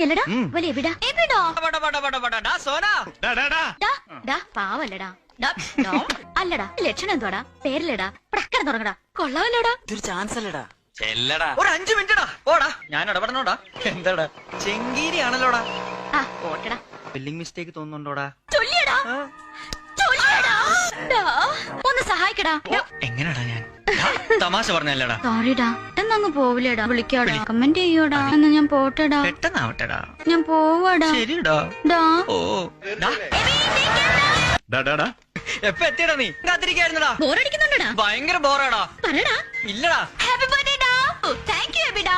എല്ലടാ വലിയ എവിടാ പാവല്ലടാ അല്ലടാ ലക്ഷണം എന്തുവാടാ പേരില്ലടാ പടക്കരം തുടങ്ങടാ കൊള്ളാമല്ലോടാ ഇതൊരു ചാൻസ് അല്ലടാ ചെല്ലടാ ഒരു 5 മിനിറ്റടാ ഓടാ ഞാൻ ഇടപെടണോടാ എന്താടാ ചെങ്കീരി ആണല്ലോടാ ആ ഓട്ടടാ സ്പെല്ലിംഗ് മിസ്റ്റേക്ക് തോന്നുന്നുണ്ടോടാ ചൊല്ലിയടാ ഒന്ന് സഹായിക്കടാ എങ്ങനെടാ ഞാൻ തമാശ പറഞ്ഞല്ലടാ സോറിടാ പെട്ടെന്നങ്ങ് പോവില്ലടാ വിളിക്കാടാ കമന്റ് ചെയ്യോടാ എന്നാ ഞാൻ പോട്ടെടാ പെട്ടെന്നാവട്ടെടാ ഞാൻ പോവാടാ ശരിടാ ഡാ ഓ എപ്പ എത്തിയടാ നീ കാത്തിരിക്കായിരുന്നടാ ബോറടിക്കുന്നുണ്ടടാ ഭയങ്കര ബോറാടാ പറടാ ഇല്ലടാ ഹാപ്പി ബർത്ത്ഡേ ഡാ താങ്ക് യു എബിഡാ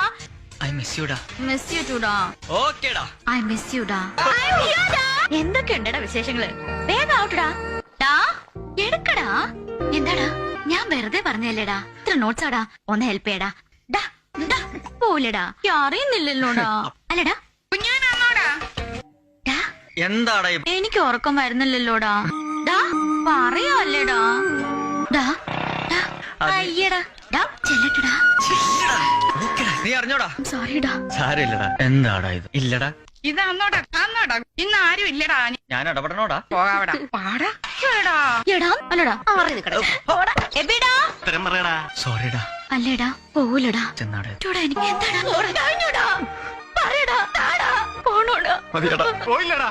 ഐ മിസ് യുടാ മിസ് യു ടു ഡാ ഓക്കേടാ ഐ മിസ് യു ഡാ എന്തൊക്കെയുണ്ടടാ വിശേഷങ്ങള് വേഗം ഔട്ടടാ ഡാ എടുക്കടാ എന്താടാ ഞാൻ വെറുതെ പറഞ്ഞല്ലേടാ ഇത്ര നോട്ട്സ് ആടാ ഒന്ന് ഹെൽപ്പ് ചെയ്യടാ ഡാ ഡാ പോലെടാ അറിയുന്നില്ലല്ലോടാ അല്ലടാ കുഞ്ഞാനാണോടാ ഡാ എന്താടാ എനിക്ക് ഉറക്കം വരുന്നില്ലല്ലോടാ ഡാ പറയാല്ലേടാ ഡാ ഡാ അയ്യടാ ഡാ ചെല്ലട്ടടാ നീ അറിഞ്ഞോടാ സോറിടാ സാരമില്ലടാ എന്താടാ ഇത് ഇല്ലടാ ഇതന്നോടാ അന്നോടാ ഇന്ന് ആരും ഇല്ലടാ ഞാൻ ഇടപെടണോടാ പോകാവടാ പാടാ എടാ എടാ അല്ലടാ എബിടാ സോറിടാ അല്ലേടാ പോവൂലടാ ചെന്നാടെ ചൂടാ എനിക്ക് എന്താടാ പറയടാ പോണോടാ മതിയടാ പോയില്ലടാ